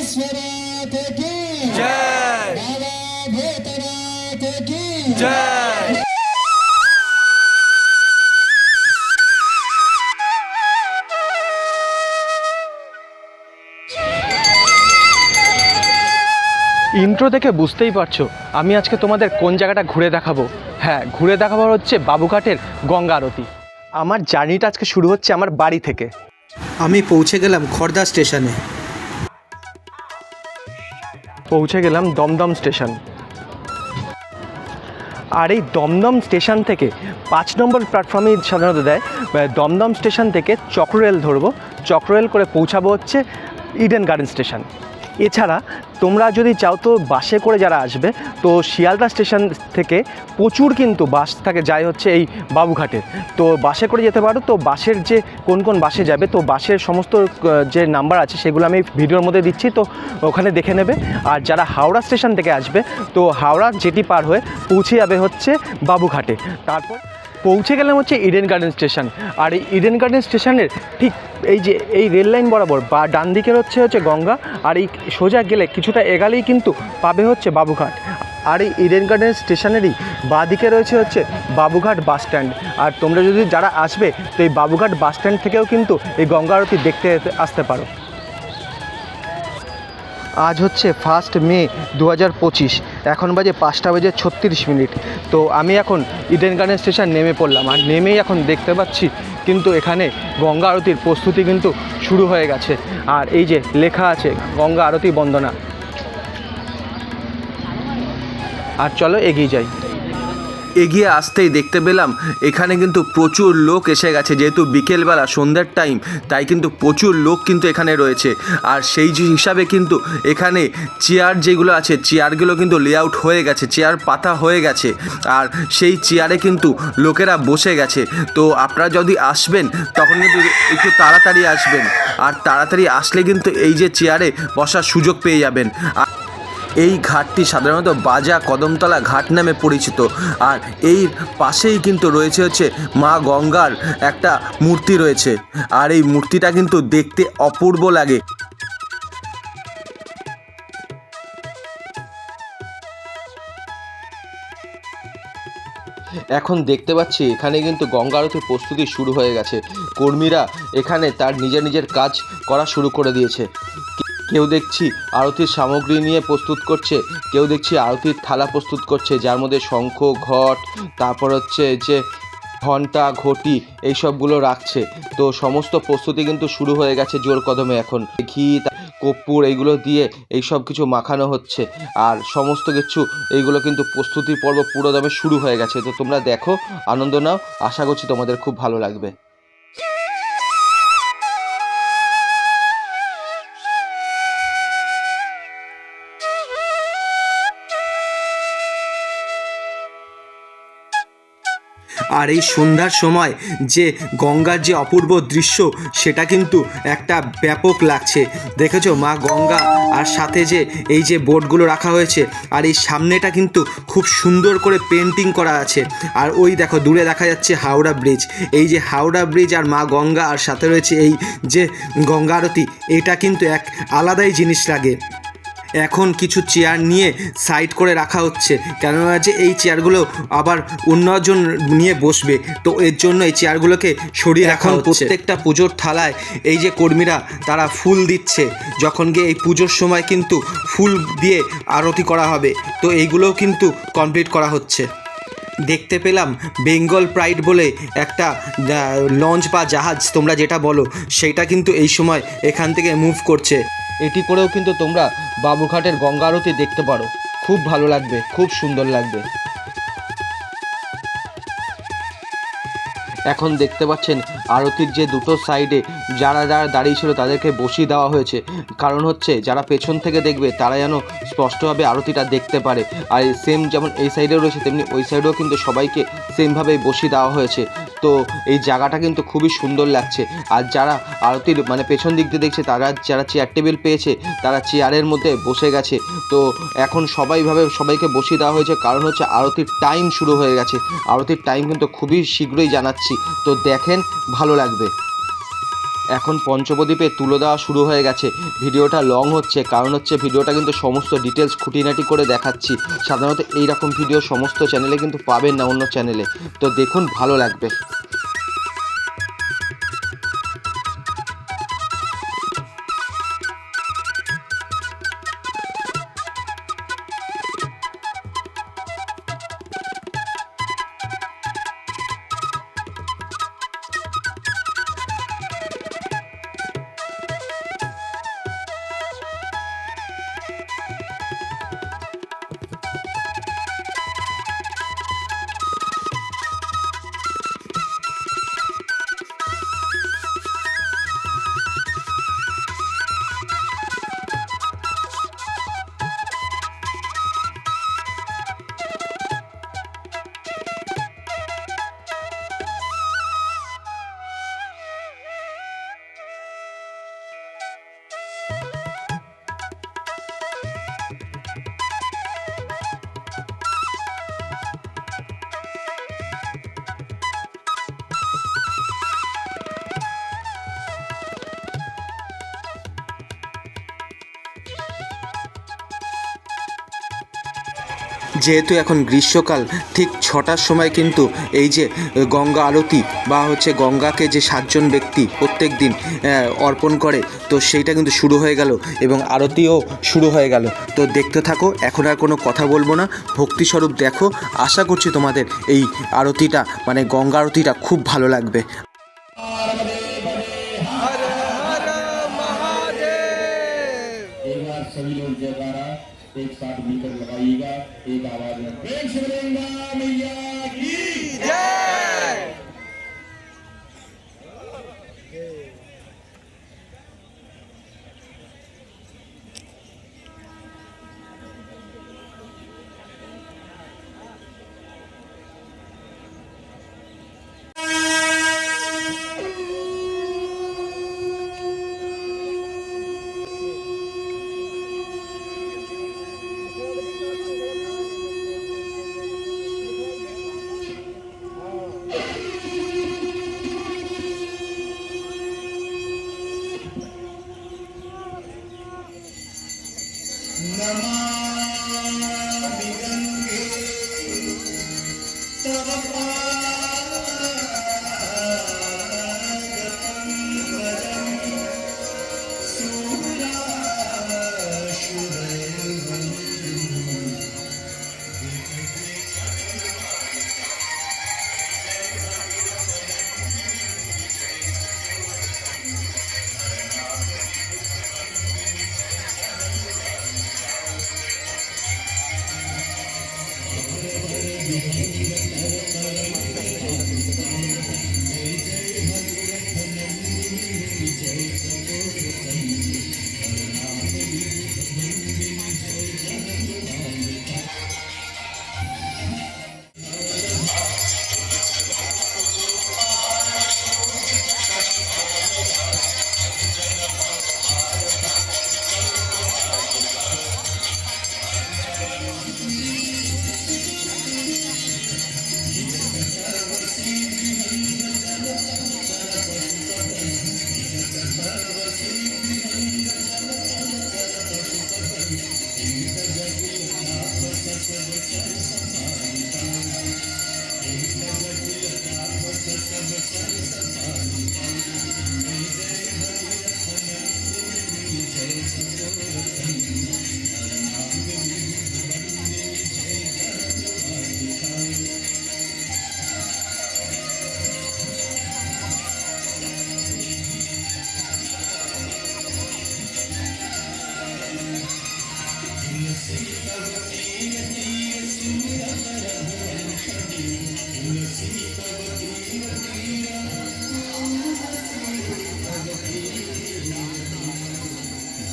विश्वनाथ की जय। बाबा भूतनाथ की जय। ইন্ট্রো দেখে বুঝতেই পারছো আমি আজকে তোমাদের কোন জায়গাটা ঘুরে দেখাবো। হ্যাঁ, ঘুরে দেখাবো হচ্ছে বাবুঘাটের গঙ্গা আরতি। আমার জার্নিটা আজকে শুরু হচ্ছে আমার বাড়ি থেকে। আমি পৌঁছে গেলাম খড়দা স্টেশনে। পৌঁছে গেলাম দমদম স্টেশন। আর এই দমদম স্টেশন থেকে 5 নম্বর প্ল্যাটফর্মে সাধারণত দেয়। দমদম স্টেশন থেকে চক্ররেল ধরবো, চক্ররেল করে পৌঁছাবো হচ্ছে ইডেন গার্ডেন স্টেশন। এছাড়া তোমরা যদি চাও তো বাসে করে যারা আসবে তো শিয়ালদা স্টেশন থেকে প্রচুর কিন্তু বাস থাকে যায় হচ্ছে এই বাবুঘাটে, তো বাসে করে যেতে পারো। তো বাসের যে কোন কোন বাসে যাবে তো বাসের সমস্ত যে নাম্বার আছে সেগুলো আমি ভিডিওর মধ্যে দিচ্ছি, তো ওখানে দেখে নেবে। আর যারা হাওড়া স্টেশন থেকে আসবে তো হাওড়া জেটি পার হয়ে পৌঁছে যাবে হচ্ছে বাবুঘাটে। তারপর পৌঁছে গেলাম হচ্ছে ইডেন গার্ডেন স্টেশন। আর এই ইডেন গার্ডেন স্টেশনের ঠিক এই যে এই রেল লাইন বরাবর বা ডান দিকের হচ্ছে গঙ্গা, আর এই সোজা গেলে কিছুটা এগালেই কিন্তু পাবে হচ্ছে বাবুঘাট। আর এই ইডেন গার্ডেন স্টেশনেরই বাঁ দিকে রয়েছে হচ্ছে বাবুঘাট বাস স্ট্যান্ড। আর তোমরা যদি যারা আসবে তো এই বাবুঘাট বাস স্ট্যান্ড থেকেও কিন্তু এই গঙ্গা আরতি দেখতে আসতে পারো। আজ হচ্ছে 1 মে 2025, এখন বাজে 5:36। তো আমি এখন ইডেন গার্ডেন স্টেশন নেমে পড়লাম। আর নেমেই এখন দেখতে পাচ্ছি কিন্তু এখানে গঙ্গা আরতির প্রস্তুতি কিন্তু শুরু হয়ে গেছে। আর এই যে লেখা আছে গঙ্গা আরতি বন্দনা। আর চলো এগিয়ে যাই। এগিয়ে আসতেই দেখতে পেলাম এখানে কিন্তু প্রচুর লোক এসে গেছে, যেহেতু বিকেলবেলা সন্ধ্যার টাইম তাই কিন্তু প্রচুর লোক কিন্তু এখানে রয়েছে। আর সেই হিসাবে কিন্তু এখানে চেয়ার যেগুলো আছে চেয়ারগুলো কিন্তু লেআউট হয়ে গেছে, চেয়ার পাতা হয়ে গেছে। আর সেই চেয়ারে কিন্তু লোকেরা বসে গেছে। তো আপনারা যদি আসবেন তখন কিন্তু একটু তাড়াতাড়ি আসবেন, আর তাড়াতাড়ি আসলে কিন্তু এই যে চেয়ারে বসার সুযোগ পেয়ে যাবেন। এই ঘাটটি সাধারণত বাজা কদমতলা ঘাট নামে পরিচিত। আর এই পাশেই কিন্তু রয়েছে হচ্ছে মা গঙ্গার একটা মূর্তি রয়েছে। আর এই মূর্তিটা কিন্তু দেখতে অপূর্ব লাগে। এখন দেখতে পাচ্ছি এখানে কিন্তু গঙ্গা আরতির প্রস্তুতি শুরু হয়ে গেছে। কর্মীরা এখানে তার নিজের কাজ করা শুরু করে দিয়েছে। কেউ দেখছি আরতির সামগ্রী নিয়ে প্রস্তুত করছে, কেউ দেখছি আরতির থালা প্রস্তুত করছে, যার মধ্যে শঙ্খ, ঘট, তারপর হচ্ছে যে ঘণ্টা, ঘটি এই সবগুলো রাখছে। তো সমস্ত প্রস্তুতি কিন্তু শুরু হয়ে গেছে জোর কদমে। এখন ঘি, কর্পূর এইগুলো দিয়ে এই সব কিছু মাখানো হচ্ছে। আর সমস্ত কিছু এইগুলো কিন্তু প্রস্তুতির পর্ব পুরো দমে শুরু হয়ে গেছে। তো তোমরা দেখো, আনন্দ নাও, আশা করছি তোমাদের খুব ভালো লাগবে। আর এই সন্ধ্যার সময় যে গঙ্গার যে অপূর্ব দৃশ্য সেটা কিন্তু একটা ব্যাপক লাগছে। দেখেছো মা গঙ্গা, আর সাথে যে এই যে বোটগুলো রাখা হয়েছে, আর এই সামনেটা কিন্তু খুব সুন্দর করে পেন্টিং করা আছে। আর ওই দেখো দূরে দেখা যাচ্ছে হাওড়া ব্রিজ। এই যে হাওড়া ব্রিজ আর মা গঙ্গা, আর সাথে রয়েছে এই যে গঙ্গা আরতি, এটা কিন্তু এক আলাদাই জিনিস লাগে। এখন কিছু চেয়ার নিয়ে সাইড করে রাখা হচ্ছে, কেননা যে এই চেয়ারগুলো আবার অন্যজন নিয়ে বসবে, তো এর জন্য এই চেয়ারগুলোকে সরিয়ে রাখা হচ্ছে। প্রত্যেকটা পুজোর থালায় এই যে কর্মীরা তারা ফুল দিচ্ছে, যখন গিয়ে এই পুজোর সময় কিন্তু ফুল দিয়ে আরতি করা হবে। তো এইগুলোও কিন্তু কমপ্লিট করা হচ্ছে। দেখতে পেলাম বেঙ্গল প্রাইড বলে একটা লঞ্চ বা জাহাজ তোমরা যেটা বলো, সেইটা কিন্তু এই সময় এখান থেকে মুভ করছে। এটি করেও কিন্তু তোমরা বাবুঘাটের গঙ্গা আরতি দেখতে পারো, খুব ভালো লাগবে, খুব সুন্দর লাগবে। এখন দেখতে পাচ্ছেন আরতির যে দুটো সাইডে যারা দাঁড়িয়ে ছিল তাদেরকে বসিয়ে দেওয়া হয়েছে। কারণ হচ্ছে যারা পেছন থেকে দেখবে তারা যেন স্পষ্টভাবে আরতিটা দেখতে পারে। আর সেম যেমন এই সাইডেও রয়েছে তেমনি ওই সাইডেও কিন্তু সবাইকে সেমভাবে বসিয়ে দেওয়া হয়েছে। তো এই জায়গাটা কিন্তু খুবই সুন্দর লাগছে। আর যারা আরতির মানে পেছন দিক দিয়ে দেখছে তারা যারা চেয়ার টেবিল পেয়েছে তারা চেয়ারের মধ্যে বসে গেছে। তো এখন সবাইকে বসিয়ে দেওয়া হয়েছে, কারণ হচ্ছে আরতির টাইম শুরু হয়ে গেছে। আরতির টাইম কিন্তু খুবই শীঘ্রই জানাচ্ছি, তো দেখেন, ভালো লাগবে। এখন পঞ্চপ্রদীপে তুলো দেওয়া শুরু হয়ে গেছে। ভিডিওটা লং হচ্ছে, কারণ হচ্ছে ভিডিওটা কিন্তু সমস্ত ডিটেলস খুঁটিনাটি করে দেখাচ্ছি। সাধারণত এইরকম ভিডিও সমস্ত চ্যানেলে কিন্তু পাবেন না, অন্য চ্যানেলে। তো দেখুন, ভালো লাগবে। যেহেতু এখন গ্রীষ্মকাল, ঠিক 6টার সময় কিন্তু এই যে গঙ্গা আরতি বা হচ্ছে গঙ্গাকে যে 7 জন ব্যক্তি প্রত্যেক দিন অর্পণ করে, তো সেইটা কিন্তু শুরু হয়ে গেল এবং আরতিও শুরু হয়ে গেল। তো দেখতে থাকো, এখন আর কোনো কথা বলবো না, ভক্তিস্বরূপ দেখো। আশা করছি তোমাদের এই আরতিটা মানে গঙ্গা আরতিটা খুব ভালো লাগবে। एक बार सभी लोग जयकारा एक साथ मिलकर लगाइएगा, एक आवाज में प्रेम से बोलेंगे मैया की जय। नमामि गंगे तव पादपङ्कजं सूराशुरैर्वन्दितम्।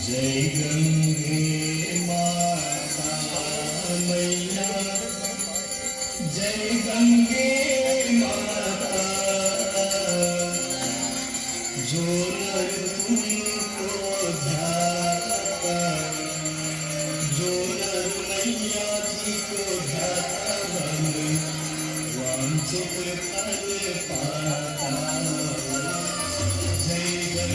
जय गंगे माता मैया, जय गंगे माता, जो नर तुमको ध्याता, जो नर मैया जी को ध्याता, वांछित फल पाता। जय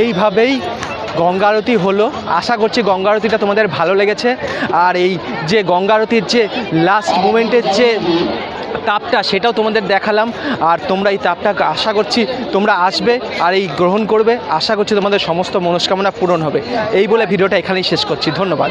এইভাবেই গঙ্গা আরতি হলো। আশা করছি গঙ্গা আরতিটা তোমাদের ভালো লেগেছে। আর এই যে গঙ্গা আরতির যে লাস্ট মোমেন্টের যে তাপটা সেটাও তোমাদের দেখালাম। আর তোমরা এই তাপটা আশা করছি তোমরা আসবে আর এই গ্রহণ করবে। আশা করছি তোমাদের সমস্ত মনস্কামনা পূরণ হবে। এই বলে ভিডিওটা এখানেই শেষ করছি। ধন্যবাদ।